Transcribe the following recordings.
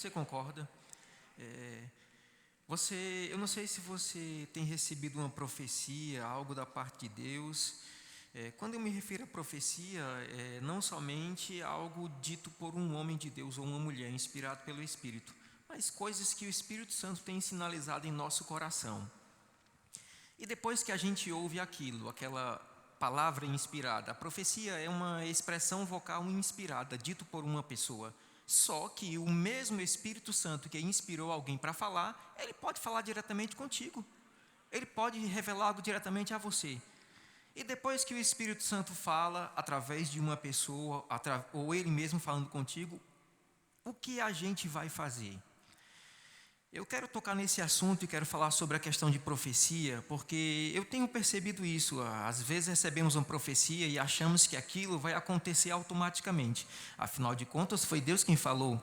Você concorda? Eu não sei se você tem recebido uma profecia, algo da parte de Deus. Quando eu me refiro a profecia, não somente algo dito por um homem de Deus ou uma mulher inspirado pelo Espírito, mas coisas que o Espírito Santo tem sinalizado em nosso coração. E depois que a gente ouve aquela palavra inspirada, a profecia é uma expressão vocal inspirada, dito por uma pessoa. Só que o mesmo Espírito Santo que inspirou alguém para falar, ele pode falar diretamente contigo. Ele pode revelar algo diretamente a você. E depois que o Espírito Santo fala através de uma pessoa, ou ele mesmo falando contigo, o que a gente vai fazer? Eu quero tocar nesse assunto e quero falar sobre a questão de profecia, porque eu tenho percebido isso. Às vezes recebemos uma profecia e achamos que aquilo vai acontecer automaticamente. Afinal de contas, foi Deus quem falou.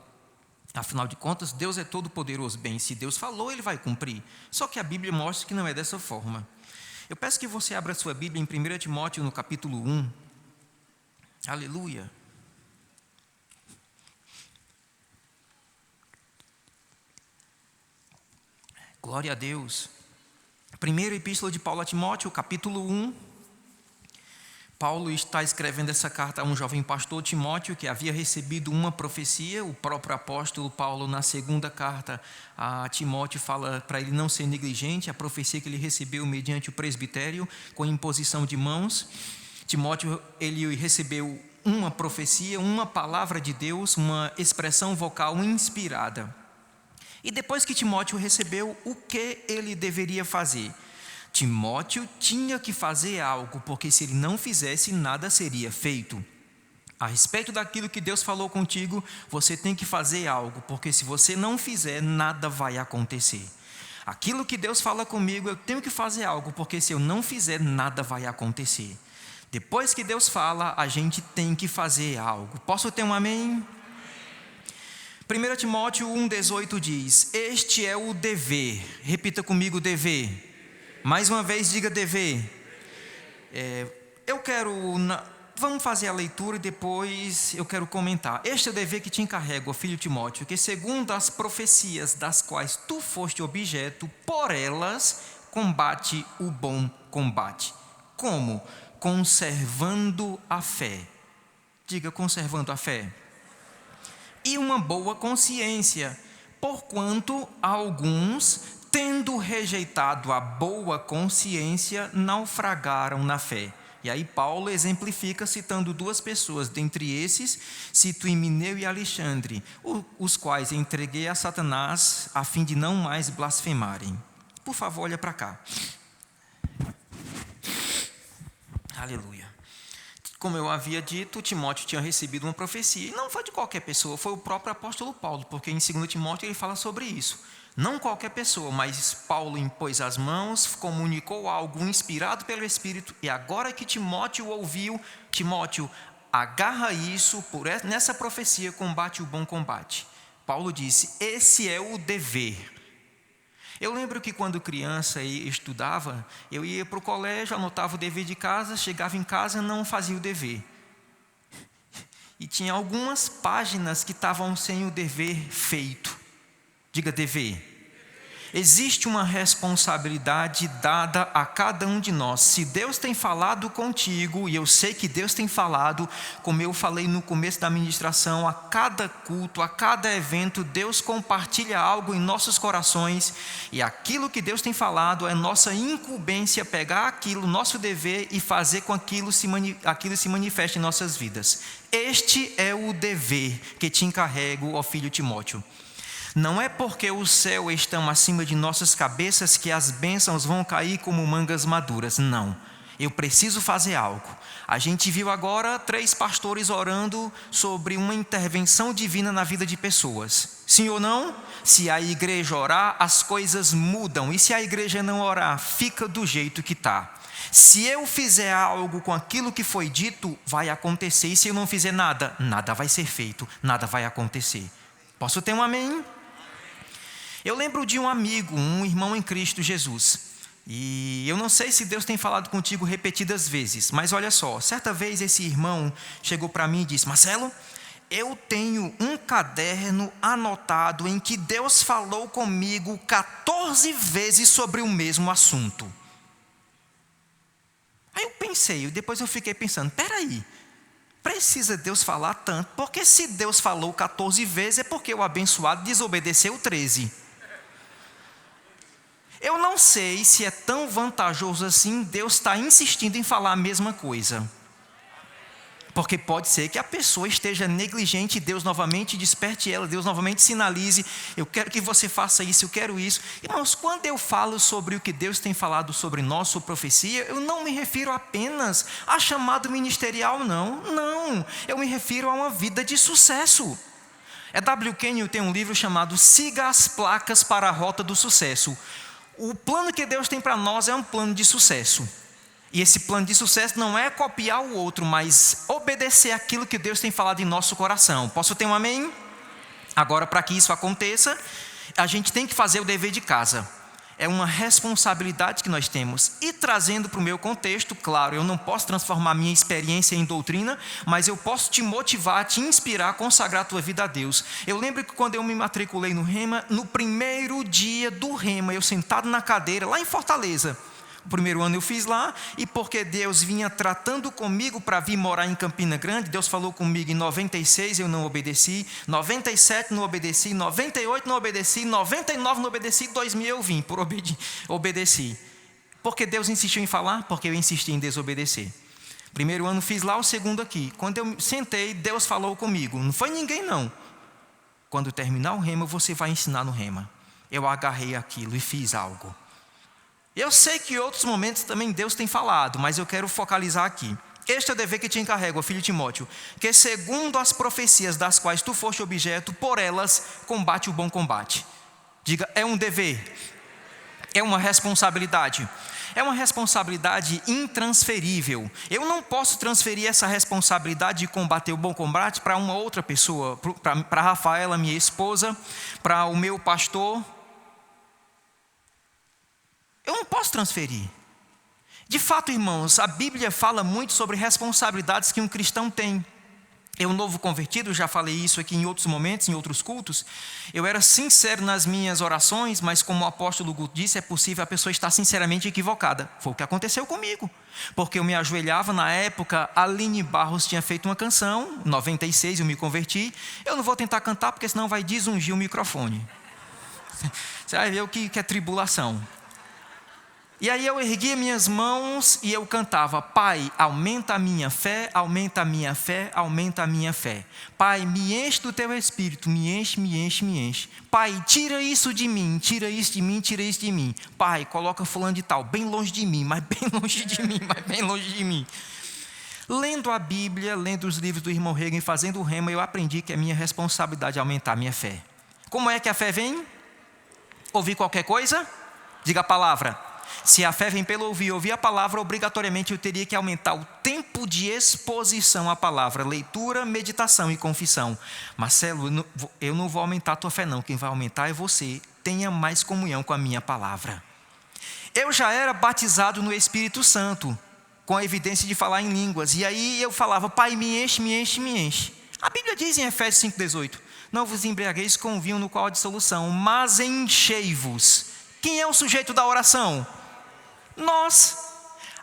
Afinal de contas, Deus é todo poderoso. Bem, se Deus falou, Ele vai cumprir. Só que a Bíblia mostra que não é dessa forma. Eu peço que você abra a sua Bíblia em 1 Timóteo, no capítulo 1. Aleluia. Glória a Deus. Primeira epístola de Paulo a Timóteo, capítulo 1. Paulo está escrevendo essa carta a um jovem pastor, Timóteo, que havia recebido uma profecia. O próprio apóstolo Paulo, na segunda carta a Timóteo, fala para ele não ser negligente, a profecia que ele recebeu mediante o presbitério, com imposição de mãos. Timóteo, ele recebeu uma profecia, uma palavra de Deus, uma expressão vocal inspirada. E depois que Timóteo recebeu, o que ele deveria fazer? Timóteo tinha que fazer algo, porque se ele não fizesse, nada seria feito. A respeito daquilo que Deus falou contigo, você tem que fazer algo, porque se você não fizer, nada vai acontecer. Aquilo que Deus fala comigo, eu tenho que fazer algo, porque se eu não fizer, nada vai acontecer. Depois que Deus fala, a gente tem que fazer algo. Posso ter um amém? 1 Timóteo 1,18 diz: este é o dever. Repita comigo, dever. Mais uma vez, diga dever. Vamos fazer a leitura e depois eu quero comentar. Este é o dever que te encarrego, ó filho Timóteo, que segundo as profecias das quais tu foste objeto, por elas combate o bom combate. Como? Conservando a fé. Diga, conservando a fé. E uma boa consciência, porquanto alguns, tendo rejeitado a boa consciência, naufragaram na fé. E aí Paulo exemplifica citando duas pessoas, dentre esses cito Himeneu e Alexandre, os quais entreguei a Satanás a fim de não mais blasfemarem. Por favor, olha para cá. Aleluia. Como eu havia dito, Timóteo tinha recebido uma profecia, e não foi de qualquer pessoa, foi o próprio apóstolo Paulo, porque em 2 Timóteo ele fala sobre isso. Não qualquer pessoa, mas Paulo impôs as mãos, comunicou algo inspirado pelo Espírito, e agora que Timóteo ouviu, Timóteo, agarra isso, nessa profecia combate o bom combate. Paulo disse, esse é o dever. Eu lembro que quando criança e estudava, eu ia para o colégio, anotava o dever de casa, chegava em casa e não fazia o dever. E tinha algumas páginas que estavam sem o dever feito. Diga dever. Existe uma responsabilidade dada a cada um de nós. Se Deus tem falado contigo, e eu sei que Deus tem falado, como eu falei no começo da ministração, a cada culto, a cada evento, Deus compartilha algo em nossos corações, e aquilo que Deus tem falado é nossa incumbência pegar aquilo, nosso dever, e fazer com que aquilo se manifeste em nossas vidas. Este é o dever que te encarrego, ó filho Timóteo. Não é porque o céu está acima de nossas cabeças que as bênçãos vão cair como mangas maduras. Não, eu preciso fazer algo. A gente viu agora 3 pastores orando sobre uma intervenção divina na vida de pessoas. Sim ou não? Se a igreja orar, as coisas mudam. E se a igreja não orar, fica do jeito que está. Se eu fizer algo com aquilo que foi dito, vai acontecer. E se eu não fizer nada, nada vai ser feito, nada vai acontecer. Posso ter um amém? Eu lembro de um amigo, um irmão em Cristo Jesus, e eu não sei se Deus tem falado contigo repetidas vezes, mas olha só, certa vez esse irmão chegou para mim e disse, Marcelo, eu tenho um caderno anotado em que Deus falou comigo 14 vezes sobre o mesmo assunto. Aí eu pensei, depois eu fiquei pensando, peraí, precisa Deus falar tanto? Porque se Deus falou 14 vezes, é porque o abençoado desobedeceu 13. Eu não sei se é tão vantajoso assim Deus estar insistindo em falar a mesma coisa. Porque pode ser que a pessoa esteja negligente e Deus novamente desperte ela, Deus novamente sinalize, eu quero que você faça isso, eu quero isso. Irmãos, quando eu falo sobre o que Deus tem falado sobre nós, sobre profecia, eu não me refiro apenas a chamado ministerial, não. Eu me refiro a uma vida de sucesso. W. Kenyon tem um livro chamado Siga as Placas para a Rota do Sucesso. O plano que Deus tem para nós é um plano de sucesso. E esse plano de sucesso não é copiar o outro, mas obedecer aquilo que Deus tem falado em nosso coração. Posso ter um amém? Agora, para que isso aconteça, a gente tem que fazer o dever de casa. É uma responsabilidade que nós temos. E trazendo para o meu contexto, claro, eu não posso transformar minha experiência em doutrina, mas eu posso te motivar, te inspirar a consagrar a tua vida a Deus. Eu lembro que quando eu me matriculei no Rema, no primeiro dia do Rema, eu sentado na cadeira, lá em Fortaleza. O primeiro ano eu fiz lá, e porque Deus vinha tratando comigo para vir morar em Campina Grande, Deus falou comigo em 96, eu não obedeci, 97 não obedeci, 98 não obedeci, 99 não obedeci, 2000 eu vim, obedeci. Porque Deus insistiu em falar, porque eu insisti em desobedecer. Primeiro ano fiz lá, o segundo aqui. Quando eu sentei, Deus falou comigo, não foi ninguém não. Quando terminar o Rema, você vai ensinar no Rema. Eu agarrei aquilo e fiz algo. Eu sei que em outros momentos também Deus tem falado, mas eu quero focalizar aqui. Este é o dever que te encarrego, filho Timóteo, que segundo as profecias das quais tu foste objeto, por elas combate o bom combate. Diga, é um dever, é uma responsabilidade. É uma responsabilidade intransferível. Eu não posso transferir essa responsabilidade de combater o bom combate para uma outra pessoa, para a Rafaela, minha esposa, para o meu pastor. Eu não posso transferir. De fato, irmãos, a Bíblia fala muito sobre responsabilidades que um cristão tem. Eu, novo convertido, já falei isso aqui em outros momentos, em outros cultos. Eu era sincero nas minhas orações, mas como o apóstolo Guto disse, é possível a pessoa estar sinceramente equivocada. Foi o que aconteceu comigo. Porque eu me ajoelhava na época, a Aline Barros tinha feito uma canção, em 96 eu me converti. Eu não vou tentar cantar, porque senão vai desungir o microfone. Você vai ver o que é tribulação. E aí eu erguia minhas mãos e eu cantava, Pai, aumenta a minha fé, aumenta a minha fé, aumenta a minha fé. Pai, me enche do teu Espírito, me enche, me enche, me enche. Pai, tira isso de mim, tira isso de mim, tira isso de mim. Pai, coloca fulano de tal, bem longe de mim, mas bem longe de mim, mas bem longe de mim. Lendo a Bíblia, lendo os livros do irmão Reagan, fazendo o Rema, eu aprendi que é minha responsabilidade aumentar a minha fé. Como é que a fé vem? Ouvir qualquer coisa? Diga a palavra. Se a fé vem pelo ouvir a palavra, obrigatoriamente eu teria que aumentar o tempo de exposição à palavra, leitura, meditação e confissão. Marcelo, eu não vou aumentar a tua fé não, quem vai aumentar é você. Tenha mais comunhão com a minha palavra. Eu já era batizado no Espírito Santo, com a evidência de falar em línguas, e aí eu falava, Pai, me enche, me enche, me enche. A Bíblia diz em Efésios 5,18, não vos embriagueis com vinho no qual há dissolução, mas enchei-vos. Quem é o sujeito da oração? Nós.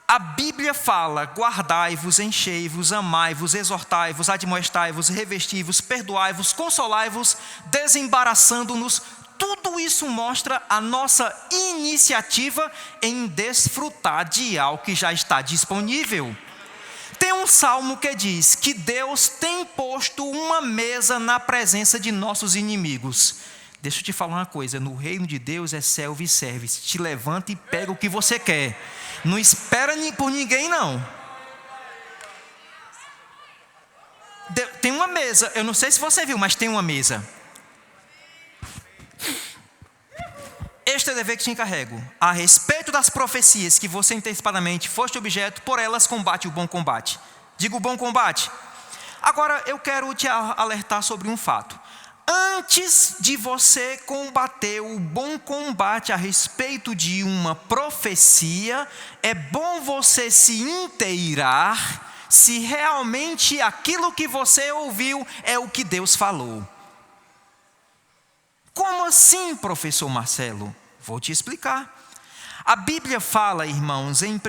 A Bíblia fala, guardai-vos, enchei-vos, amai-vos, exortai-vos, admoestai-vos, revesti-vos, perdoai-vos, consolai-vos, desembaraçando-nos. Tudo isso mostra a nossa iniciativa em desfrutar de algo que já está disponível. Tem um salmo que diz que Deus tem posto uma mesa na presença de nossos inimigos. Deixa eu te falar uma coisa, no reino de Deus é self-service, te levanta e pega o que você quer, não espera por ninguém não. Tem uma mesa, eu não sei se você viu, mas tem uma mesa. Este é o dever que te encarrego, a respeito das profecias que você antecipadamente foste objeto, por elas combate o bom combate. Diga o bom combate. Agora eu quero te alertar sobre um fato. Antes de você combater o bom combate a respeito de uma profecia, é bom você se inteirar se realmente aquilo que você ouviu é o que Deus falou. Como assim, professor Marcelo? Vou te explicar. A Bíblia fala, irmãos, em 1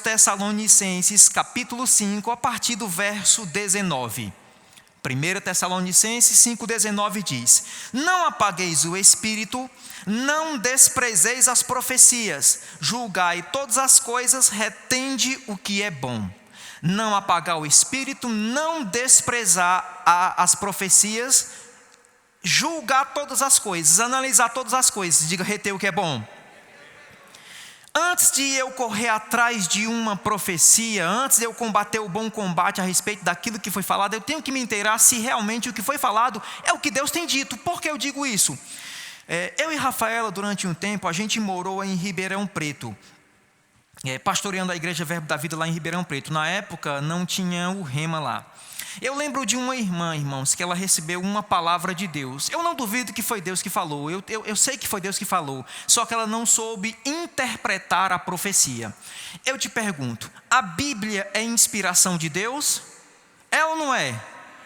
Tessalonicenses, capítulo 5, a partir do verso 19. 1 Tessalonicenses 5,19 diz: não apagueis o espírito, não desprezeis as profecias, julgai todas as coisas, retende o que é bom. Não apagar o espírito, não desprezar as profecias, julgar todas as coisas, analisar todas as coisas, diga reter o que é bom. Antes de eu correr atrás de uma profecia, antes de eu combater o bom combate a respeito daquilo que foi falado, eu tenho que me inteirar se realmente o que foi falado é o que Deus tem dito. Por que eu digo isso? Eu e Rafaela, durante um tempo, a gente morou em Ribeirão Preto, pastoreando a Igreja Verbo da Vida lá em Ribeirão Preto. Na época não tinha o rema lá. Eu lembro de uma irmã, irmãos, que ela recebeu uma palavra de Deus. Eu não duvido que foi Deus que falou, eu sei que foi Deus que falou, só que ela não soube interpretar a profecia. Eu te pergunto, a Bíblia é inspiração de Deus? É ou não é?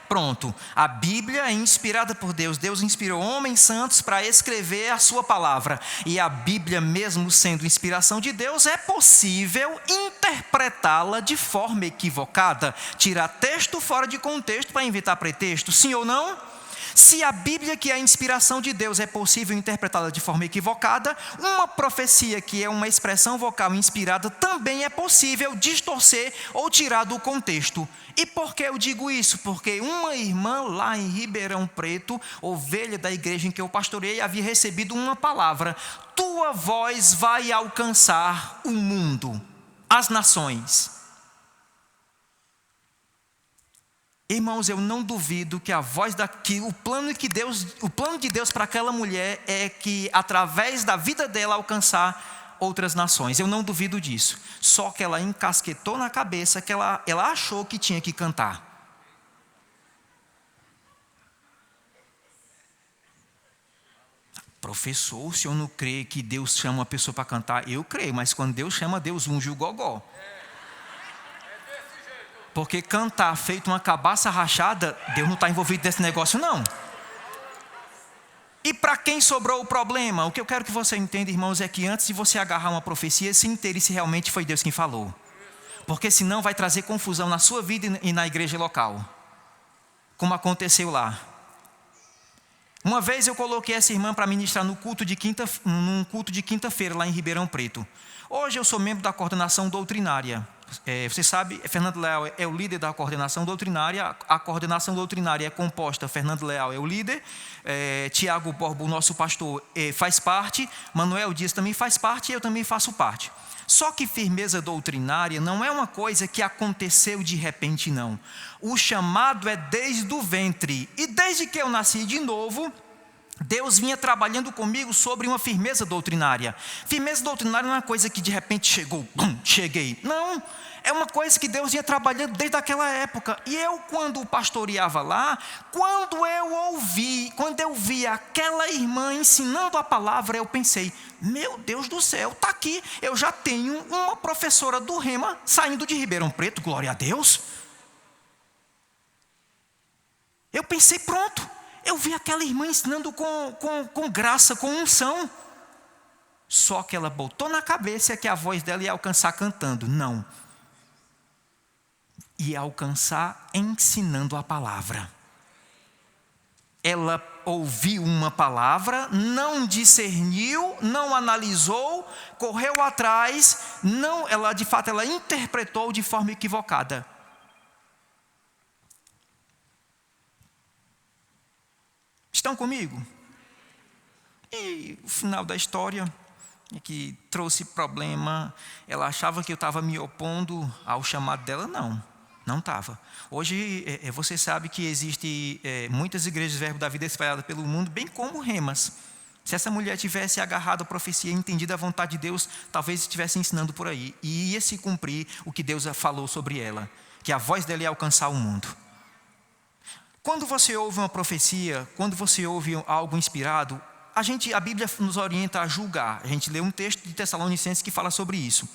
Pronto, a Bíblia é inspirada por Deus. Deus inspirou homens santos para escrever a sua palavra. E a Bíblia, mesmo sendo inspiração de Deus, é possível interpretá-la de forma equivocada. Tirar texto fora de contexto para inventar pretexto, sim ou não? Se a Bíblia, que é a inspiração de Deus, é possível interpretá-la de forma equivocada, uma profecia que é uma expressão vocal inspirada também é possível distorcer ou tirar do contexto. E por que eu digo isso? Porque uma irmã lá em Ribeirão Preto, ovelha da igreja em que eu pastorei, havia recebido uma palavra: tua voz vai alcançar o mundo, as nações. Irmãos, eu não duvido que a voz o plano de Deus para aquela mulher é que através da vida dela alcançar outras nações. Eu não duvido disso. Só que ela encasquetou na cabeça que ela achou que tinha que cantar. Professor, o senhor não crê que Deus chama uma pessoa para cantar? Eu creio, mas quando Deus chama, Deus unge o gogó. Porque cantar feito uma cabaça rachada, Deus não está envolvido nesse negócio, não. E para quem sobrou o problema? O que eu quero que você entenda, irmãos, é que antes de você agarrar uma profecia, se inteire se realmente foi Deus quem falou. Porque senão vai trazer confusão na sua vida e na igreja local. Como aconteceu lá. Uma vez eu coloquei essa irmã para ministrar num culto de quinta-feira lá em Ribeirão Preto. Hoje eu sou membro da coordenação doutrinária. Você sabe, Fernando Leal é o líder da coordenação doutrinária. A coordenação doutrinária é composta: Fernando Leal é o líder, Tiago Borbo, o nosso pastor, faz parte, Manuel Dias também faz parte e eu também faço parte. Só que firmeza doutrinária não é uma coisa que aconteceu de repente, não. O chamado é desde o ventre. E desde que eu nasci de novo, Deus vinha trabalhando comigo sobre uma firmeza doutrinária. Firmeza doutrinária não é uma coisa que de repente chegou, cheguei. Não, é uma coisa que Deus vinha trabalhando desde aquela época. E eu, quando pastoreava lá, quando eu vi aquela irmã ensinando a palavra, eu pensei: meu Deus do céu, está aqui. Eu já tenho uma professora do Rema saindo de Ribeirão Preto, glória a Deus. Eu pensei, pronto. Eu vi aquela irmã ensinando com graça, com unção. Só que ela botou na cabeça que a voz dela ia alcançar cantando. Não. Ia alcançar ensinando a palavra. Ela ouviu uma palavra, não discerniu, não analisou, correu atrás, ela interpretou de forma equivocada. Estão comigo? E o final da história é que trouxe problema. Ela achava que eu estava me opondo ao chamado dela. Não estava. Hoje você sabe que existe muitas igrejas Verbo da Vida espalhadas pelo mundo, bem como remas. Se essa mulher tivesse agarrado a profecia e entendido a vontade de Deus, talvez estivesse ensinando por aí. E ia se cumprir o que Deus falou sobre ela, que a voz dela ia alcançar o mundo. Quando você ouve uma profecia, quando você ouve algo inspirado, a Bíblia nos orienta a julgar. A gente lê um texto de Tessalonicenses que fala sobre isso.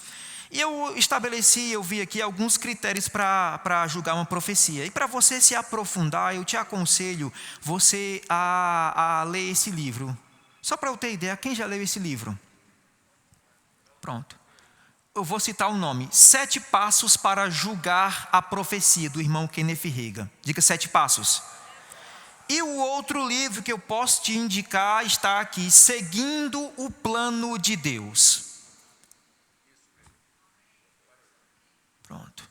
E eu vi aqui alguns critérios para julgar uma profecia. E para você se aprofundar, eu te aconselho você a ler esse livro. Só para eu ter ideia, quem já leu esse livro? Pronto. Eu vou citar o nome. 7 Passos para Julgar a Profecia, do irmão Kenneth Hagin. Diga 7 passos. E o outro livro que eu posso te indicar está aqui, Seguindo o Plano de Deus. Pronto.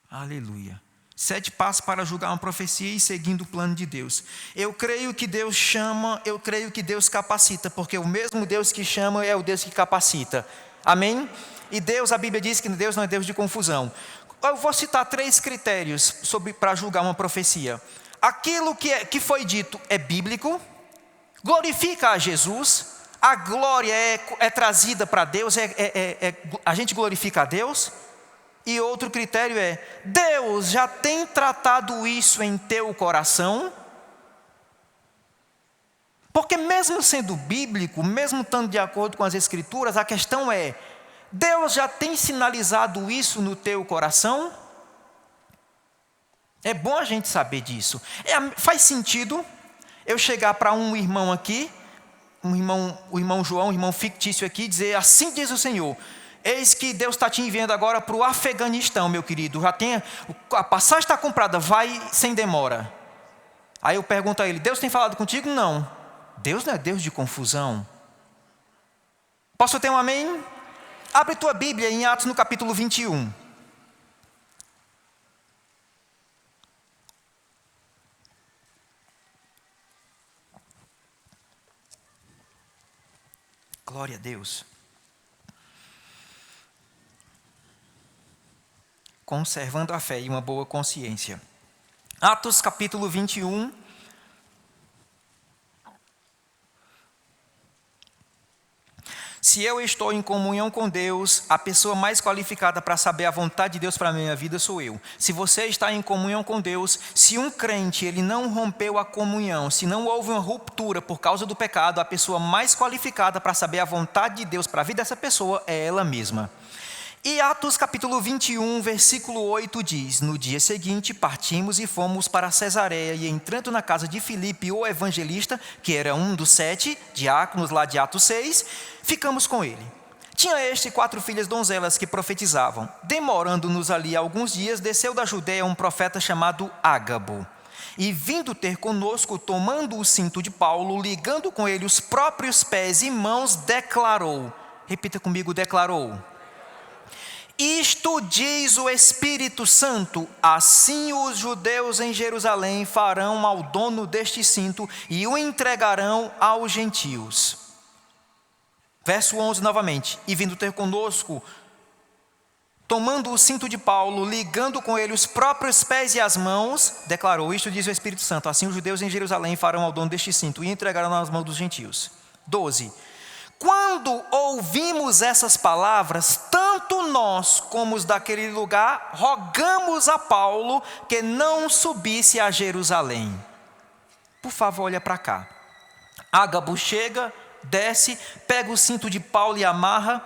Aleluia. 7 passos para julgar uma profecia e seguindo o plano de Deus. Eu creio que Deus chama, eu creio que Deus capacita, porque o mesmo Deus que chama é o Deus que capacita. Amém? E Deus, a Bíblia diz que Deus não é Deus de confusão. Eu vou citar 3 critérios para julgar uma profecia. Aquilo que foi dito é bíblico, glorifica a Jesus, a glória é trazida para Deus, a gente glorifica a Deus. E outro critério é, Deus já tem tratado isso em teu coração? Porque mesmo sendo bíblico, mesmo estando de acordo com as Escrituras, a questão é, Deus já tem sinalizado isso no teu coração? É bom a gente saber disso. Faz sentido eu chegar para um irmão aqui, o irmão João, um irmão fictício aqui, dizer, assim diz o Senhor, eis que Deus está te enviando agora para o Afeganistão, meu querido, a passagem está comprada, vai sem demora. Aí eu pergunto a ele, Deus tem falado contigo? Não. Deus não é Deus de confusão. Posso ter um amém? Abre tua Bíblia em Atos no capítulo 21. Glória a Deus. Conservando a fé e uma boa consciência. Atos capítulo 21. Se eu estou em comunhão com Deus, a pessoa mais qualificada para saber a vontade de Deus para a minha vida sou eu. Se você está em comunhão com Deus, se um crente ele não rompeu a comunhão, se não houve uma ruptura por causa do pecado, a pessoa mais qualificada para saber a vontade de Deus para a vida dessa pessoa é ela mesma. E Atos capítulo 21, versículo 8 diz, no dia seguinte partimos e fomos para Cesareia, e entrando na casa de Filipe, o evangelista, que era um dos 7 diáconos lá de Atos 6, ficamos com ele. Tinha este 4 filhas donzelas que profetizavam. Demorando-nos ali alguns dias, desceu da Judeia um profeta chamado Ágabo. E vindo ter conosco, tomando o cinto de Paulo, ligando com ele os próprios pés e mãos, declarou. Repita comigo, declarou. Isto diz o Espírito Santo, assim os judeus em Jerusalém farão ao dono deste cinto e o entregarão aos gentios. Verso 11 novamente, e vindo ter conosco, tomando o cinto de Paulo, ligando com ele os próprios pés e as mãos, declarou, isto diz o Espírito Santo, assim os judeus em Jerusalém farão ao dono deste cinto e entregarão nas mãos dos gentios. 12. Quando ouvimos essas palavras, tanto nós como os daquele lugar, rogamos a Paulo que não subisse a Jerusalém. Por favor, olha para cá. Ágabo chega, desce, pega o cinto de Paulo e amarra.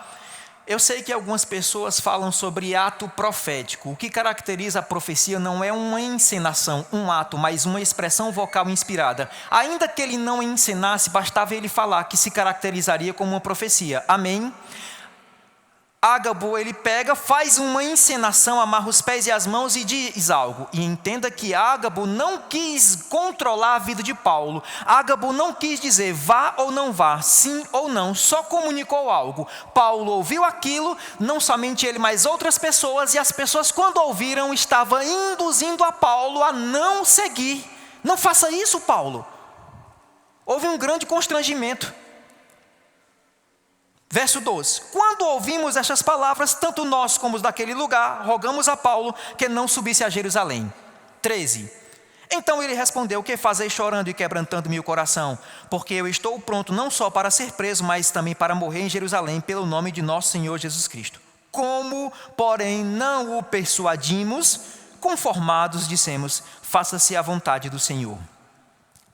Eu sei que algumas pessoas falam sobre ato profético. O que caracteriza a profecia não é uma encenação, um ato, mas uma expressão vocal inspirada. Ainda que ele não encenasse, bastava ele falar que se caracterizaria como uma profecia. Amém? Ágabo, ele pega, faz uma encenação, amarra os pés e as mãos e diz algo. E entenda que Ágabo não quis controlar a vida de Paulo. Ágabo não quis dizer vá ou não vá, sim ou não, só comunicou algo. Paulo ouviu aquilo, não somente ele, mas outras pessoas, e as pessoas quando ouviram estavam induzindo a Paulo a não seguir. Não faça isso, Paulo. Houve um grande constrangimento. Verso 12. Quando ouvimos estas palavras, tanto nós como os daquele lugar, rogamos a Paulo que não subisse a Jerusalém. 13. Então ele respondeu, que fazeis chorando e quebrantando-me o coração? Porque eu estou pronto não só para ser preso, mas também para morrer em Jerusalém, pelo nome de nosso Senhor Jesus Cristo. Como, porém, não o persuadimos, conformados dissemos, faça-se a vontade do Senhor.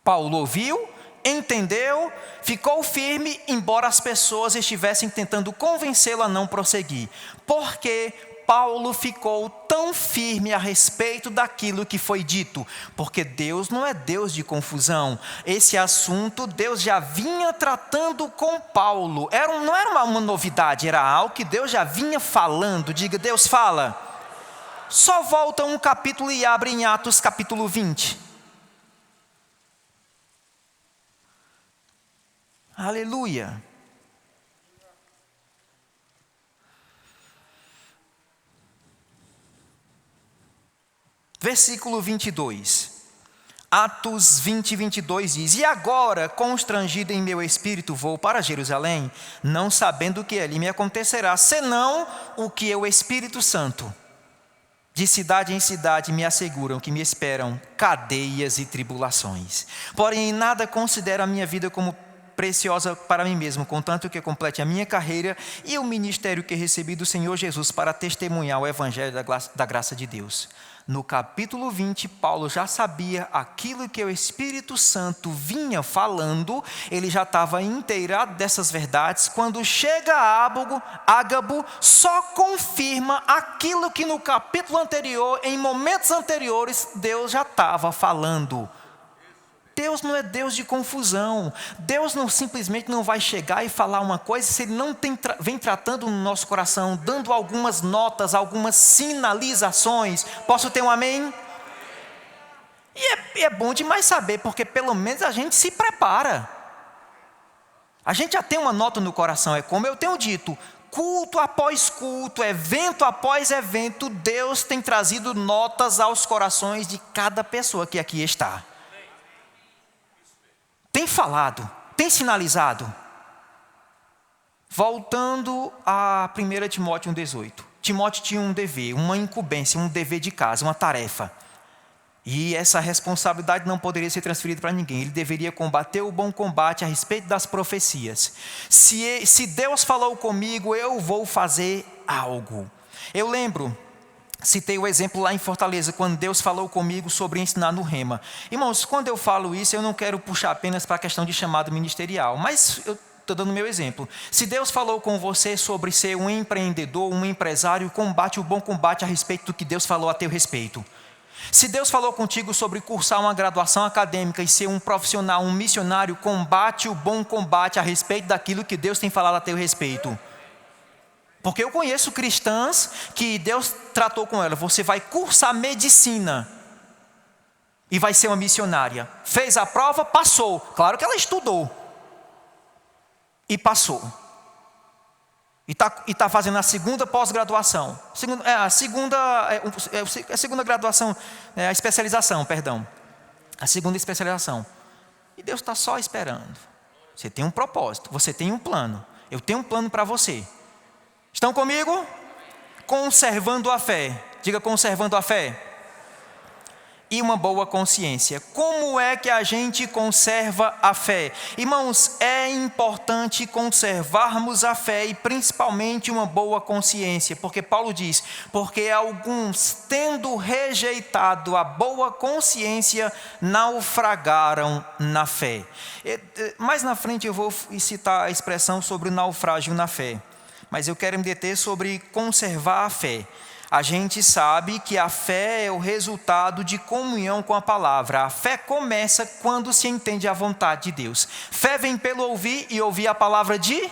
Paulo ouviu, entendeu, ficou firme, embora as pessoas estivessem tentando convencê-lo a não prosseguir. Por que Paulo ficou tão firme a respeito daquilo que foi dito? Porque Deus não é Deus de confusão. Esse assunto Deus já vinha tratando com Paulo. Não era uma novidade, era algo que Deus já vinha falando. Diga, Deus fala. Só volta um capítulo e abre em Atos capítulo 20. Aleluia. Versículo 22. Atos 20, 22 diz: E agora, constrangido em meu espírito, vou para Jerusalém, não sabendo o que ali me acontecerá, senão o que o Espírito Santo, de cidade em cidade, me asseguram que me esperam cadeias e tribulações. Porém, em nada considero a minha vida como preciosa para mim mesmo, contanto que complete a minha carreira e o ministério que recebi do Senhor Jesus para testemunhar o evangelho da graça de Deus. No capítulo 20, Paulo já sabia aquilo que o Espírito Santo vinha falando, ele já estava inteirado dessas verdades. Quando chega a Ágabo, só confirma aquilo que no capítulo anterior, em momentos anteriores, Deus já estava falando. Deus não é Deus de confusão. Deus simplesmente não vai chegar e falar uma coisa se Ele não vem tratando no nosso coração, dando algumas notas, algumas sinalizações. Posso ter um amém? E é bom demais saber, porque pelo menos a gente se prepara. A gente já tem uma nota no coração, é como eu tenho dito, culto após culto, evento após evento, Deus tem trazido notas aos corações de cada pessoa que aqui está. Tem falado, tem sinalizado. Voltando a 1 Timóteo 1,18. Timóteo tinha um dever, uma incumbência, um dever de casa, uma tarefa. E essa responsabilidade não poderia ser transferida para ninguém. Ele deveria combater o bom combate a respeito das profecias. Se Deus falou comigo, eu vou fazer algo. Eu lembro, citei o exemplo lá em Fortaleza, quando Deus falou comigo sobre ensinar no Rema. Irmãos, quando eu falo isso, eu não quero puxar apenas para a questão de chamado ministerial, mas eu estou dando meu exemplo. Se Deus falou com você sobre ser um empreendedor, um empresário, combate o bom combate a respeito do que Deus falou a teu respeito. Se Deus falou contigo sobre cursar uma graduação acadêmica e ser um profissional, um missionário, combate o bom combate a respeito daquilo que Deus tem falado a teu respeito. Porque eu conheço cristãs que Deus tratou com ela. Você vai cursar medicina e vai ser uma missionária. Fez a prova, passou. Claro que ela estudou. E passou. E tá fazendo a segunda pós-graduação. A segunda graduação, a especialização, perdão. A segunda especialização. E Deus está só esperando. Você tem um propósito, você tem um plano. Eu tenho um plano para você. Estão comigo? Conservando a fé. Diga, conservando a fé. E uma boa consciência. Como é que a gente conserva a fé? Irmãos, é importante conservarmos a fé e principalmente uma boa consciência. Porque Paulo diz, porque alguns, tendo rejeitado a boa consciência, naufragaram na fé. Mais na frente eu vou citar a expressão sobre o naufrágio na fé. Mas eu quero me deter sobre conservar a fé. A gente sabe que a fé é o resultado de comunhão com a palavra. A fé começa quando se entende a vontade de Deus. Fé vem pelo ouvir e ouvir a palavra de...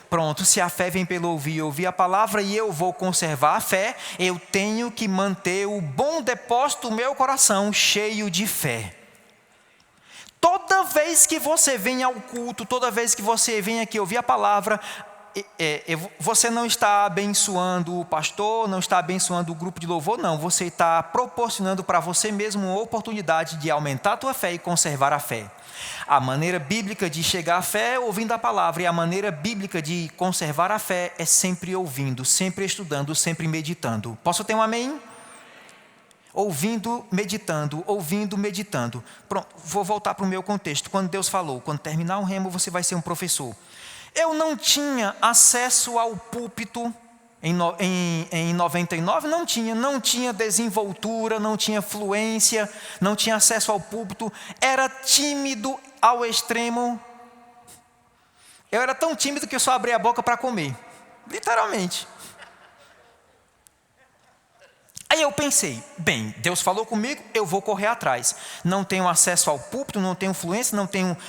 Pronto, se a fé vem pelo ouvir e ouvir a palavra e eu vou conservar a fé, eu tenho que manter o bom depósito do meu coração cheio de fé. Toda vez que você vem ao culto, toda vez que você vem aqui ouvir a palavra... você não está abençoando o pastor, não está abençoando o grupo de louvor, não. Você está proporcionando para você mesmo uma oportunidade de aumentar a tua fé e conservar a fé. A maneira bíblica de chegar à fé é ouvindo a palavra, e a maneira bíblica de conservar a fé é sempre ouvindo, sempre estudando, sempre meditando. Posso ter um amém? Ouvindo, meditando, ouvindo, meditando. Pronto, vou voltar para o meu contexto. Quando Deus falou, quando terminar o remo, você vai ser um professor. Eu não tinha acesso ao púlpito Em 99 não tinha desenvoltura, não tinha fluência, não tinha acesso ao púlpito, era tímido ao extremo. Eu era tão tímido que eu só abria a boca para comer, literalmente. Aí eu pensei, bem, Deus falou comigo, eu vou correr atrás. Não tenho acesso ao púlpito, não tenho fluência,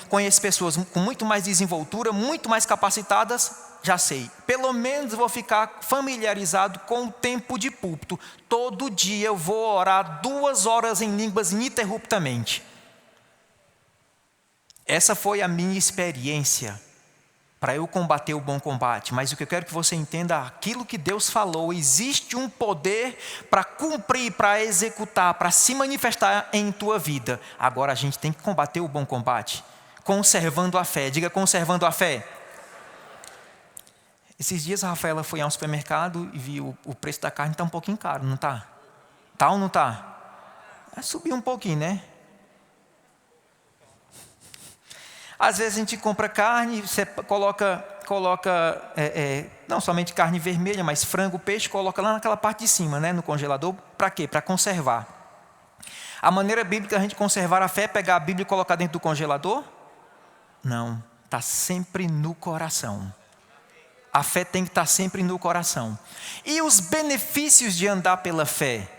conheço pessoas com muito mais desenvoltura, muito mais capacitadas, já sei. Pelo menos vou ficar familiarizado com o tempo de púlpito. Todo dia eu vou orar 2 horas em línguas ininterruptamente. Essa foi a minha experiência para eu combater o bom combate. Mas o que eu quero que você entenda, aquilo que Deus falou, existe um poder para cumprir, para executar, para se manifestar em tua vida. Agora a gente tem que combater o bom combate, conservando a fé. Diga, conservando a fé. Esses dias a Rafaela foi a um supermercado e viu o preço da carne está um pouquinho caro, não está? Está ou não está? Subiu um pouquinho, né? Às vezes a gente compra carne, você coloca não somente carne vermelha, mas frango, peixe, coloca lá naquela parte de cima, né, no congelador. Para quê? Para conservar. A maneira bíblica da gente conservar a fé é pegar a Bíblia e colocar dentro do congelador? Não, está sempre no coração. A fé tem que estar sempre no coração. E os benefícios de andar pela fé?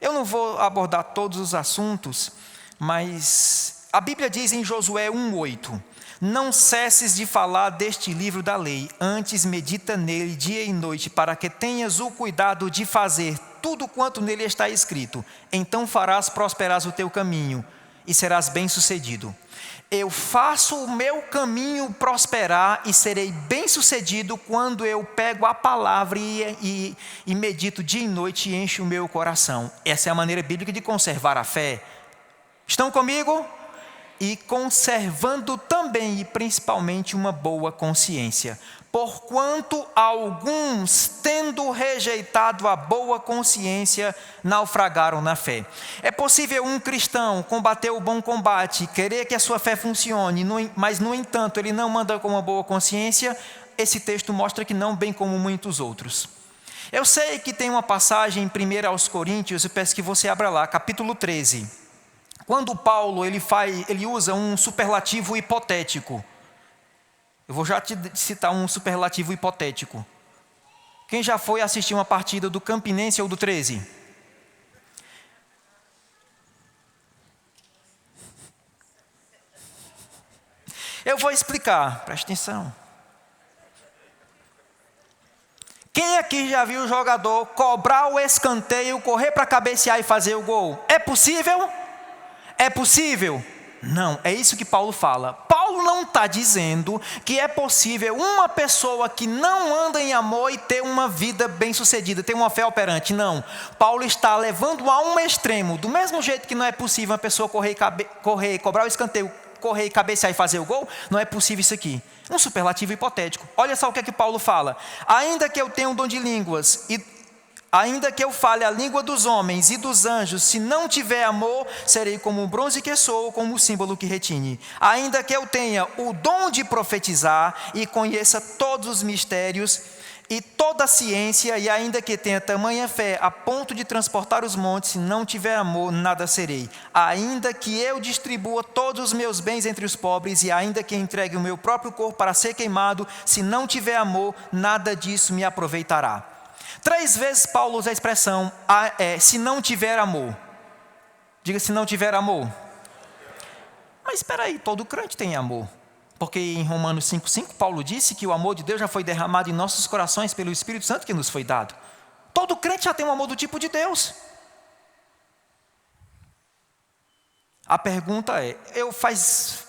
Eu não vou abordar todos os assuntos, mas a Bíblia diz em Josué 1:8: não cesses de falar deste livro da lei, antes medita nele dia e noite, para que tenhas o cuidado de fazer tudo quanto nele está escrito. Então farás prosperar o teu caminho e serás bem-sucedido. Eu faço o meu caminho prosperar e serei bem-sucedido quando eu pego a palavra e medito dia e noite e encho o meu coração. Essa é a maneira bíblica de conservar a fé. Estão comigo? E conservando também e principalmente uma boa consciência. Porquanto alguns, tendo rejeitado a boa consciência, naufragaram na fé. É possível um cristão combater o bom combate, querer que a sua fé funcione, mas no entanto ele não anda com uma boa consciência? Esse texto mostra que não, bem como muitos outros. Eu sei que tem uma passagem em 1 aos Coríntios, eu peço que você abra lá, capítulo 13. Quando Paulo ele usa um superlativo hipotético. Eu vou já te citar um superlativo hipotético. Quem já foi assistir uma partida do Campinense ou do 13? Eu vou explicar, preste atenção. Quem aqui já viu o jogador cobrar o escanteio, correr para cabecear e fazer o gol? É possível? É possível? Não, é isso que Paulo fala. Paulo não está dizendo que é possível uma pessoa que não anda em amor e ter uma vida bem-sucedida, ter uma fé operante. Não, Paulo está levando a um extremo. Do mesmo jeito que não é possível uma pessoa correr, cobrar o escanteio, correr, cabecear e fazer o gol, não é possível isso aqui. Um superlativo hipotético. Olha só o que é que Paulo fala. Ainda que eu tenha um dom de línguas ainda que eu fale a língua dos homens e dos anjos, se não tiver amor, serei como o bronze que sou, como o símbolo que retine. Ainda que eu tenha o dom de profetizar e conheça todos os mistérios e toda a ciência, e ainda que tenha tamanha fé a ponto de transportar os montes, se não tiver amor, nada serei. Ainda que eu distribua todos os meus bens entre os pobres, e ainda que entregue o meu próprio corpo para ser queimado, se não tiver amor, nada disso me aproveitará. 3 vezes Paulo usa a expressão, se não tiver amor. Diga, se não tiver amor. Mas espera aí, todo crente tem amor. Porque em Romanos 5,5, Paulo disse que o amor de Deus já foi derramado em nossos corações pelo Espírito Santo que nos foi dado. Todo crente já tem um amor do tipo de Deus. A pergunta é, faz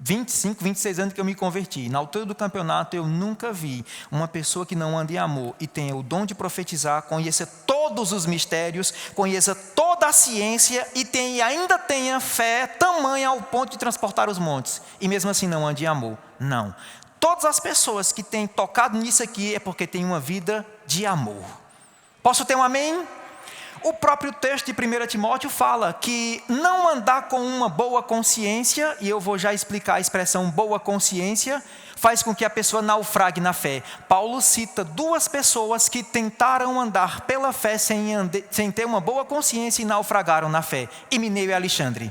25, 26 anos que eu me converti. Na altura do campeonato eu nunca vi uma pessoa que não anda em amor e tenha o dom de profetizar, conheça todos os mistérios, conheça toda a ciência e ainda tenha fé tamanha ao ponto de transportar os montes. E mesmo assim não ande em amor. Não. Todas as pessoas que têm tocado nisso aqui é porque têm uma vida de amor. Posso ter um amém? O próprio texto de 1 Timóteo fala que não andar com uma boa consciência, e eu vou já explicar a expressão boa consciência, faz com que a pessoa naufrague na fé. Paulo cita 2 pessoas que tentaram andar pela fé sem ter uma boa consciência e naufragaram na fé: Himeneu e Alexandre.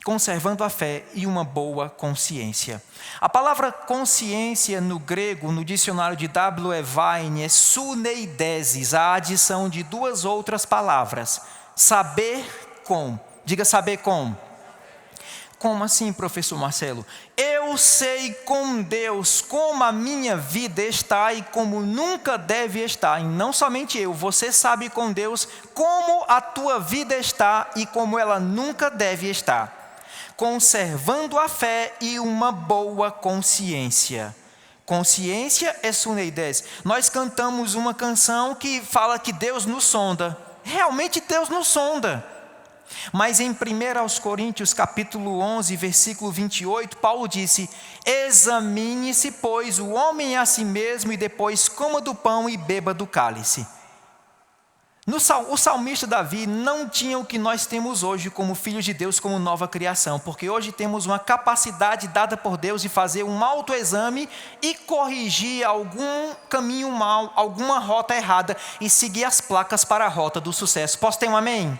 Conservando a fé e uma boa consciência. A palavra consciência no grego, no dicionário de W.E. Vine, é suneidesis, a adição de 2 outras palavras. Saber com. Diga saber com. Como assim, professor Marcelo? Eu sei com Deus como a minha vida está e como nunca deve estar. E não somente eu, você sabe com Deus como a tua vida está e como ela nunca deve estar. Conservando a fé e uma boa consciência. Consciência é suneides. Nós cantamos uma canção que fala que Deus nos sonda. Realmente Deus nos sonda. Mas em 1 Coríntios capítulo 11, versículo 28, Paulo disse: examine-se, pois, o homem a si mesmo, e depois coma do pão e beba do cálice. O salmista Davi não tinha o que nós temos hoje como filhos de Deus, como nova criação, porque hoje temos uma capacidade dada por Deus de fazer um autoexame e corrigir algum caminho mal, alguma rota errada e seguir as placas para a rota do sucesso. Posso ter um amém?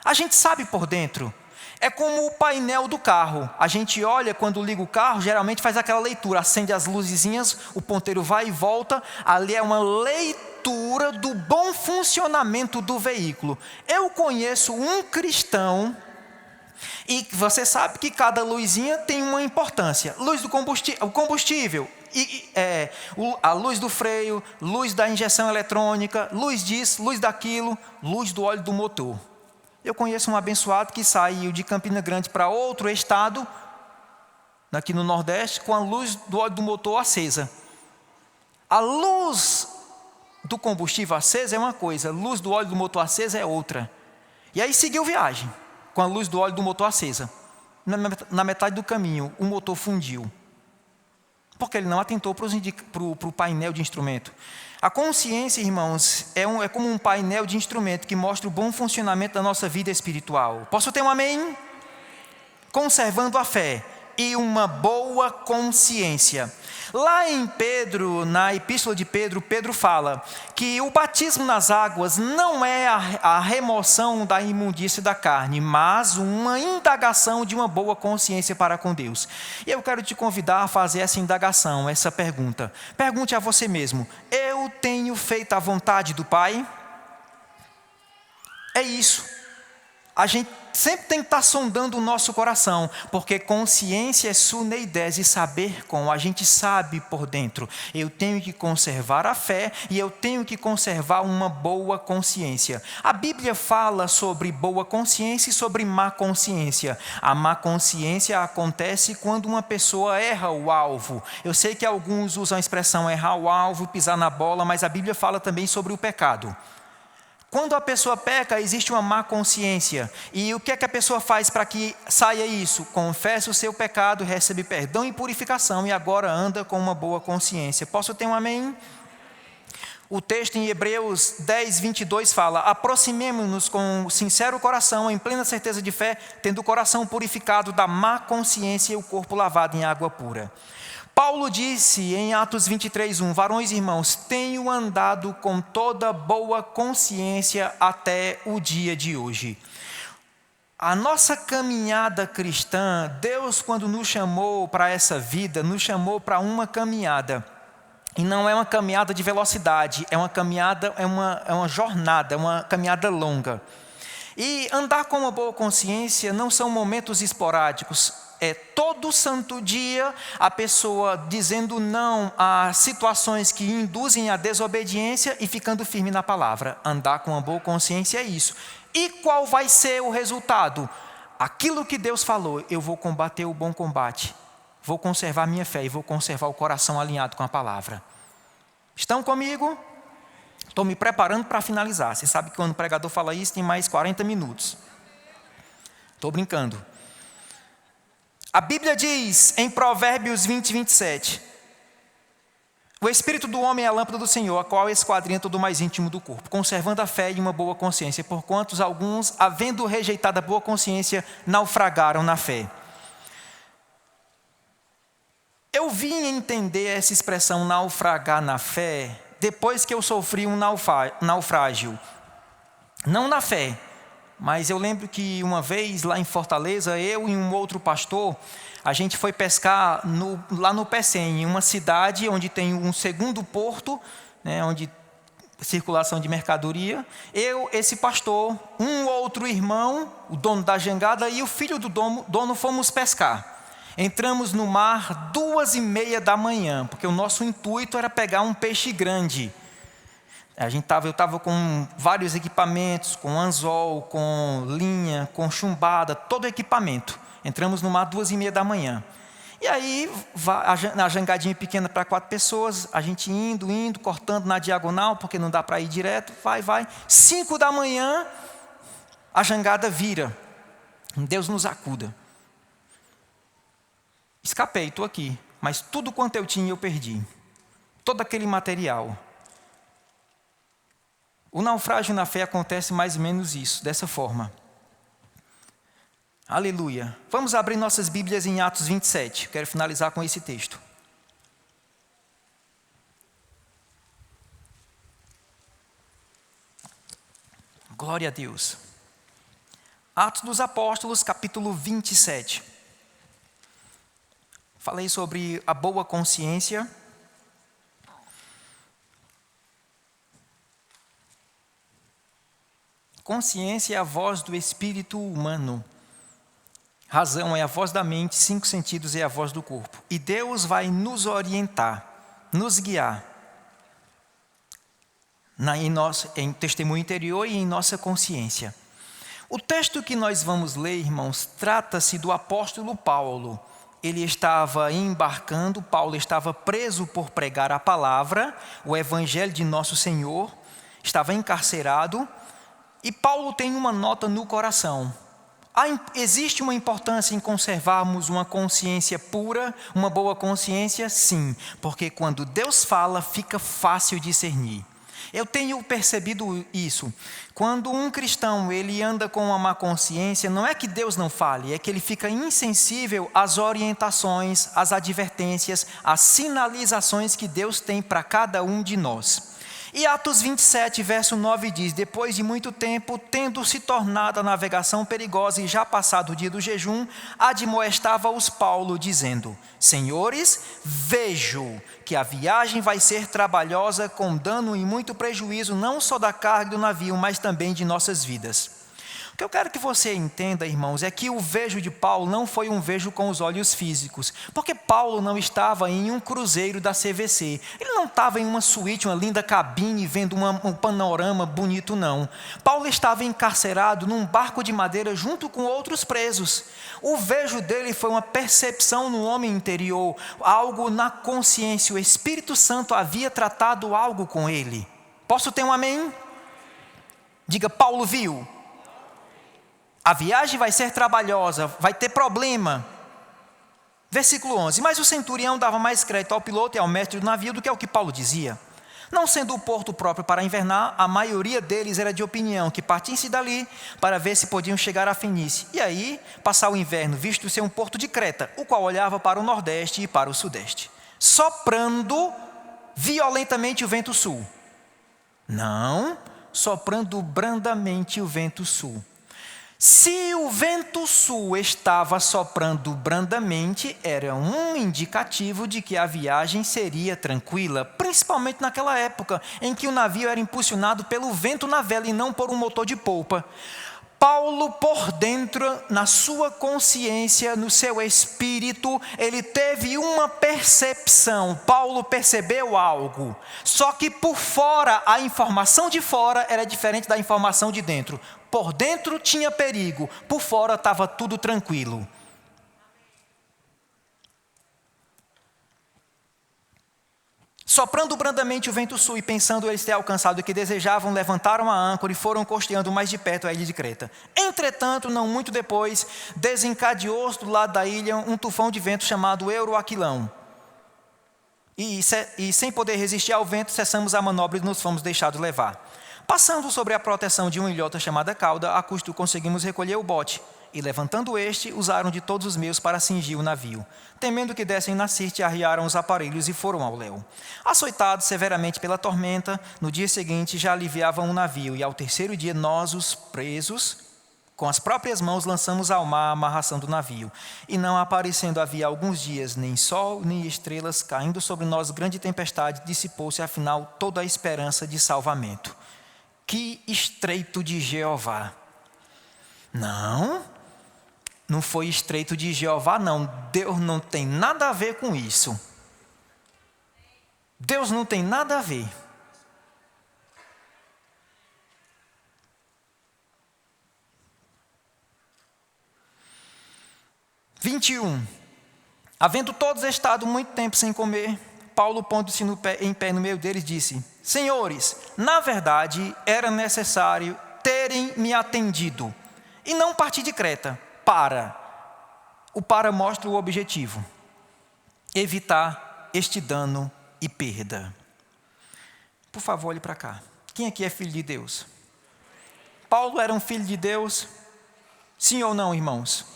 A gente sabe por dentro. É como o painel do carro. A gente olha quando liga o carro, geralmente faz aquela leitura, acende as luzezinhas, o ponteiro vai e volta. Ali é uma leitura do bom funcionamento do veículo. Eu conheço um cristão, e você sabe que cada luzinha tem uma importância. Luz do combustível, a luz do freio, luz da injeção eletrônica, luz disso, luz daquilo, luz do óleo do motor. Eu conheço um abençoado que saiu de Campina Grande para outro estado, aqui no Nordeste, com a luz do óleo do motor acesa. A luz do combustível acesa é uma coisa, a luz do óleo do motor acesa é outra. E aí seguiu viagem, com a luz do óleo do motor acesa. Na metade do caminho, o motor fundiu. Porque ele não atentou para o painel de instrumento. A consciência, irmãos, é como um painel de instrumento que mostra o bom funcionamento da nossa vida espiritual. Posso ter um amém? Conservando a fé e uma boa consciência. Lá em Pedro, na epístola de Pedro, Pedro fala que o batismo nas águas não é a remoção da imundície da carne, mas uma indagação de uma boa consciência para com Deus. E eu quero te convidar a fazer essa indagação, essa pergunta. Pergunte a você mesmo: eu tenho feito a vontade do Pai? É isso. A gente sempre tem que estar sondando o nosso coração, porque consciência é suneides e saber com. A gente sabe por dentro. Eu tenho que conservar a fé e eu tenho que conservar uma boa consciência. A Bíblia fala sobre boa consciência e sobre má consciência. A má consciência acontece quando uma pessoa erra o alvo. Eu sei que alguns usam a expressão errar o alvo, pisar na bola, mas a Bíblia fala também sobre o pecado. Quando a pessoa peca, existe uma má consciência. E o que é que a pessoa faz para que saia isso? Confessa o seu pecado, recebe perdão e purificação e agora anda com uma boa consciência. Posso ter um amém? O texto em Hebreus 10, 22 fala: aproximemo-nos com sincero coração, em plena certeza de fé, tendo o coração purificado da má consciência e o corpo lavado em água pura. Paulo disse em Atos 23, 1, varões e irmãos, tenho andado com toda boa consciência até o dia de hoje. A nossa caminhada cristã, Deus quando nos chamou para essa vida, nos chamou para uma caminhada. E não é uma caminhada de velocidade, é uma caminhada, é uma jornada, é uma caminhada longa. E andar com uma boa consciência não são momentos esporádicos. É todo santo dia a pessoa dizendo não a situações que induzem à desobediência e ficando firme na palavra. Andar com uma boa consciência é isso. E qual vai ser o resultado? Aquilo que Deus falou: eu vou combater o bom combate, vou conservar minha fé e vou conservar o coração alinhado com a palavra. Estão comigo? Estou me preparando para finalizar. Você sabe que quando o pregador fala isso tem mais 40 minutos. Estou brincando. A Bíblia diz em Provérbios 20, 27, O espírito do homem é a lâmpada do Senhor, a qual esquadrinha todo o mais íntimo do corpo, conservando a fé e uma boa consciência, porquanto alguns, havendo rejeitado a boa consciência, naufragaram na fé. Eu vim entender essa expressão naufragar na fé depois que eu sofri um naufrágio. Não na fé, mas eu lembro que uma vez lá em Fortaleza, eu e um outro pastor, a gente foi pescar lá no Pecém, em uma cidade onde tem um segundo porto, né, onde circulação de mercadoria. Eu, esse pastor, um outro irmão, o dono da jangada, e o filho do dono fomos pescar. Entramos no mar 2:30 da manhã, porque o nosso intuito era pegar um peixe grande. Eu estava com vários equipamentos, com anzol, com linha, com chumbada, todo o equipamento. Entramos no mar 2:30 da manhã. E aí, na jangadinha pequena para 4 pessoas, a gente indo, cortando na diagonal, porque não dá para ir direto, vai. 5 da manhã, a jangada vira. Deus nos acuda. Escapei, estou aqui, mas tudo quanto eu tinha eu perdi. Todo aquele material. O naufrágio na fé acontece mais ou menos isso, dessa forma. Aleluia. Vamos abrir nossas Bíblias em Atos 27. Quero finalizar com esse texto. Glória a Deus. Atos dos Apóstolos, capítulo 27. Falei sobre a boa consciência. Consciência é a voz do espírito humano. Razão é a voz da mente, 5 sentidos é a voz do corpo. E Deus vai nos orientar, nos guiar em testemunho interior e em nossa consciência. O texto que nós vamos ler, irmãos, trata-se do apóstolo Paulo. Ele estava embarcando, Paulo estava preso por pregar a palavra, o evangelho de nosso Senhor, estava encarcerado, e Paulo tem uma nota no coração. Existe uma importância em conservarmos uma consciência pura, uma boa consciência? Sim, porque quando Deus fala, fica fácil discernir. Eu tenho percebido isso. Quando um cristão ele anda com uma má consciência, não é que Deus não fale, é que ele fica insensível às orientações, às advertências, às sinalizações que Deus tem para cada um de nós. E Atos 27, verso 9 diz: depois de muito tempo, tendo se tornado a navegação perigosa e já passado o dia do jejum, admoestava-os Paulo, dizendo: Senhores, vejo que a viagem vai ser trabalhosa, com dano e muito prejuízo, não só da carga do navio, mas também de nossas vidas. O que eu quero que você entenda, irmãos, é que o vejo de Paulo não foi um vejo com os olhos físicos, porque Paulo não estava em um cruzeiro da CVC, ele não estava em uma suíte, uma linda cabine, vendo um panorama bonito, não. Paulo estava encarcerado num barco de madeira junto com outros presos. O vejo dele foi uma percepção no homem interior, algo na consciência, o Espírito Santo havia tratado algo com ele. Posso ter um amém? Diga: Paulo viu. A viagem vai ser trabalhosa, vai ter problema. Versículo 11. Mas o centurião dava mais crédito ao piloto e ao mestre do navio do que ao que Paulo dizia. Não sendo o porto próprio para invernar, a maioria deles era de opinião que partissem dali para ver se podiam chegar a Fenícia. E aí, passar o inverno, visto ser um porto de Creta, o qual olhava para o nordeste e para o sudeste, soprando violentamente o vento sul. Não, soprando brandamente o vento sul. Se o vento sul estava soprando brandamente, era um indicativo de que a viagem seria tranquila, principalmente naquela época em que o navio era impulsionado pelo vento na vela e não por um motor de polpa. Paulo, por dentro, na sua consciência, no seu espírito, ele teve uma percepção. Paulo percebeu algo. Só que por fora, a informação de fora era diferente da informação de dentro. Por dentro tinha perigo, por fora estava tudo tranquilo. Soprando brandamente o vento sul e pensando eles ter alcançado o que desejavam, levantaram a âncora e foram costeando mais de perto a ilha de Creta. Entretanto, não muito depois, desencadeou-se do lado da ilha um tufão de vento chamado Euroaquilão. E sem poder resistir ao vento, cessamos a manobra e nos fomos deixados levar. Passando sobre a proteção de uma ilhota chamada cauda, a custo conseguimos recolher o bote. E levantando este, usaram de todos os meios para cingir o navio. Temendo que dessem na sirte, arriaram os aparelhos e foram ao léu. Açoitados severamente pela tormenta, no dia seguinte já aliviavam o navio. E ao terceiro dia nós, os presos, com as próprias mãos lançamos ao mar a amarração do navio. E não aparecendo havia alguns dias, nem sol, nem estrelas, caindo sobre nós grande tempestade, dissipou-se afinal toda a esperança de salvamento. Que estreito de Jeová! Não foi estreito de Jeová, não. Deus não tem nada a ver com isso. Deus não tem nada a ver. Havendo todos estado muito tempo sem comer, Paulo, pondo-se em pé no meio deles, disse: Senhores, na verdade era necessário terem me atendido e não partir de Creta para mostra o objetivo: evitar este dano e perda. Por favor, olhe para cá. Quem aqui é filho de Deus? Paulo era um filho de Deus? Sim ou não, irmãos?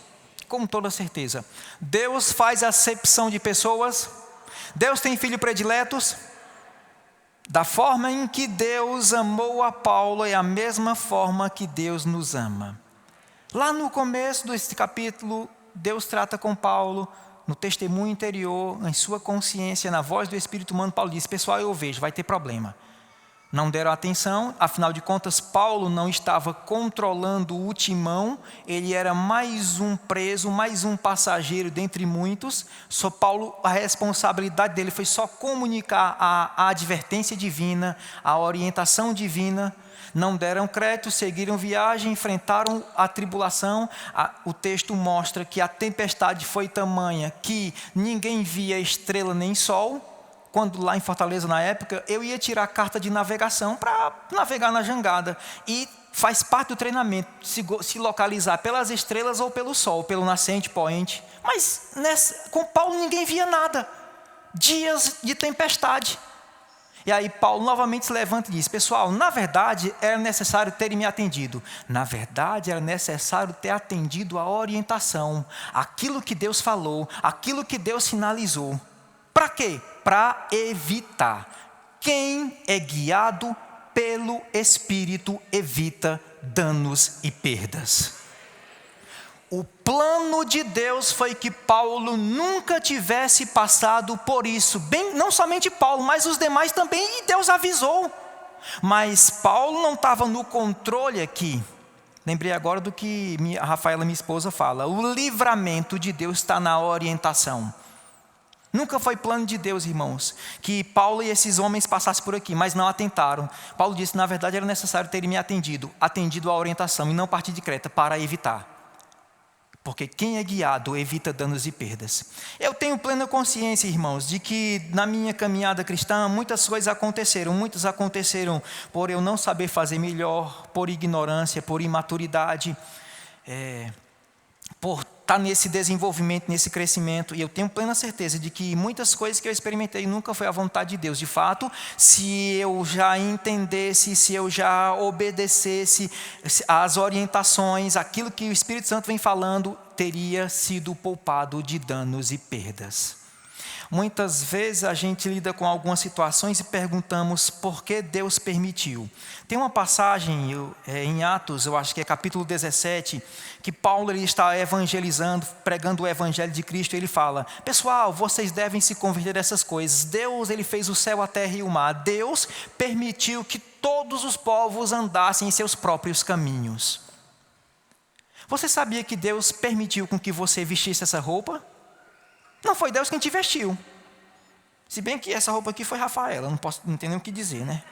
Com toda certeza. Deus faz acepção de pessoas? Deus tem filhos prediletos? Da forma em que Deus amou a Paulo é a mesma forma que Deus nos ama. Lá no começo desse capítulo, Deus trata com Paulo, no testemunho interior, em sua consciência, na voz do Espírito humano. Paulo diz: pessoal, eu vejo, vai ter problema. Não deram atenção, afinal de contas, Paulo não estava controlando o timão, ele era mais um preso, mais um passageiro dentre muitos. Só Paulo, a responsabilidade dele foi só comunicar a advertência divina, a orientação divina. Não deram crédito, seguiram viagem, enfrentaram a tribulação. O texto mostra que a tempestade foi tamanha que ninguém via estrela nem sol. Quando lá em Fortaleza, na época, eu ia tirar a carta de navegação para navegar na jangada. E faz parte do treinamento se localizar pelas estrelas ou pelo sol, pelo nascente, poente. Mas com Paulo ninguém via nada. Dias de tempestade. E aí Paulo novamente se levanta e diz: pessoal, na verdade era necessário terem me atendido. Na verdade era necessário ter atendido a orientação, aquilo que Deus falou, aquilo que Deus sinalizou. Para quê? Para evitar. Quem é guiado pelo Espírito evita danos e perdas. O plano de Deus foi que Paulo nunca tivesse passado por isso. Bem, não somente Paulo, mas os demais também, e Deus avisou. Mas Paulo não estava no controle aqui. Lembrei agora do que a Rafaela, minha esposa, fala. O livramento de Deus está na orientação. Nunca foi plano de Deus, irmãos, que Paulo e esses homens passassem por aqui, mas não atentaram. Paulo disse: na verdade era necessário terem me atendido à orientação e não partir de Creta para evitar. Porque quem é guiado evita danos e perdas. Eu tenho plena consciência, irmãos, de que na minha caminhada cristã muitas coisas aconteceram. Muitas aconteceram por eu não saber fazer melhor, por ignorância, por imaturidade, por estar nesse desenvolvimento, nesse crescimento. E eu tenho plena certeza de que muitas coisas que eu experimentei nunca foi a vontade de Deus. De fato, se eu já entendesse, se eu já obedecesse às orientações, aquilo que o Espírito Santo vem falando, teria sido poupado de danos e perdas. Muitas vezes a gente lida com algumas situações e perguntamos por que Deus permitiu. Tem uma passagem em Atos, eu acho que é capítulo 17, que Paulo ele está evangelizando, pregando o evangelho de Cristo, e ele fala: pessoal, vocês devem se converter dessas coisas. Deus ele fez o céu, a terra e o mar. Deus permitiu que todos os povos andassem em seus próprios caminhos. Você sabia que Deus permitiu com que você vestisse essa roupa? Não foi Deus quem te vestiu. Se bem que essa roupa aqui foi Rafaela, não tem nem o que dizer, né?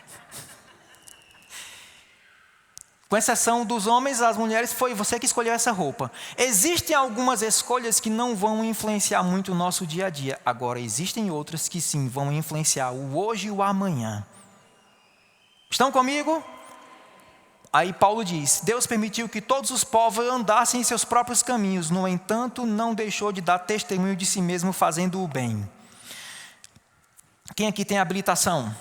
Com exceção dos homens, as mulheres, foi você que escolheu essa roupa. Existem algumas escolhas que não vão influenciar muito o nosso dia a dia. Agora, existem outras que sim, vão influenciar o hoje e o amanhã. Estão comigo? Aí Paulo diz: Deus permitiu que todos os povos andassem em seus próprios caminhos. No entanto, não deixou de dar testemunho de si mesmo fazendo o bem. Quem aqui tem habilitação?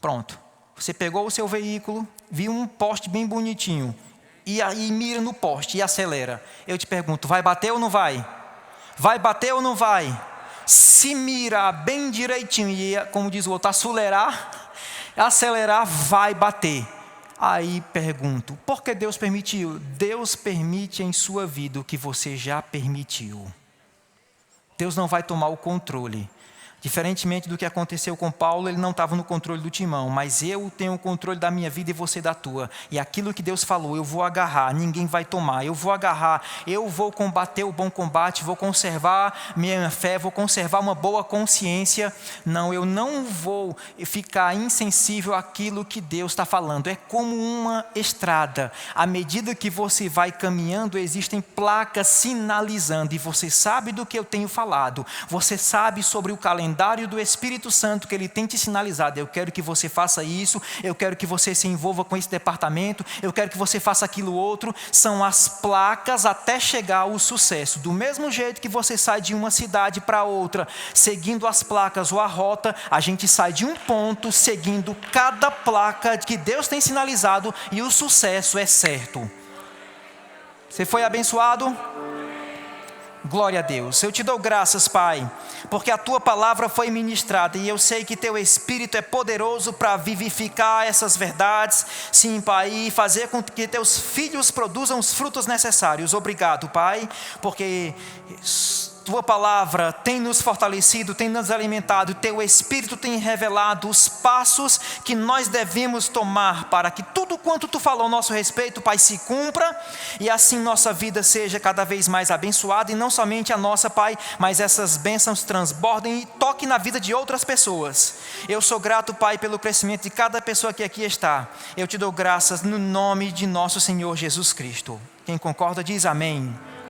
Pronto. Você pegou o seu veículo, viu um poste bem bonitinho, e aí mira no poste e acelera. Eu te pergunto, vai bater ou não vai? Vai bater ou não vai? Se mirar bem direitinho e, como diz o outro, acelerar, vai bater. Aí pergunto, por que Deus permitiu? Deus permite em sua vida o que você já permitiu. Deus não vai tomar o controle. Diferentemente do que aconteceu com Paulo, ele não estava no controle do timão, mas eu tenho o controle da minha vida e você da tua. E aquilo que Deus falou, eu vou agarrar, ninguém vai tomar. Eu vou agarrar, eu vou combater o bom combate, vou conservar minha fé, vou conservar uma boa consciência. Não, eu não vou ficar insensível àquilo que Deus está falando. É como uma estrada. À medida que você vai caminhando, existem placas sinalizando. E você sabe do que eu tenho falado. Você sabe sobre o calendário do Espírito Santo que Ele tem te sinalizado. Eu quero que você faça isso, eu quero que você se envolva com esse departamento, eu quero que você faça aquilo outro. São as placas até chegar ao sucesso. Do mesmo jeito que você sai de uma cidade para outra, seguindo as placas ou a rota, a gente sai de um ponto, seguindo cada placa que Deus tem sinalizado, e o sucesso é certo. Você foi abençoado? Glória a Deus. Eu te dou graças, Pai, porque a Tua palavra foi ministrada e eu sei que Teu Espírito é poderoso para vivificar essas verdades. Sim, Pai, e fazer com que Teus filhos produzam os frutos necessários. Obrigado, Pai, porque Tua palavra tem nos fortalecido, tem nos alimentado. Teu Espírito tem revelado os passos que nós devemos tomar para que tudo quanto Tu falou ao nosso respeito, Pai, se cumpra. E assim nossa vida seja cada vez mais abençoada. E não somente a nossa, Pai, mas essas bênçãos transbordem e toquem na vida de outras pessoas. Eu sou grato, Pai, pelo crescimento de cada pessoa que aqui está. Eu te dou graças no nome de nosso Senhor Jesus Cristo. Quem concorda diz amém.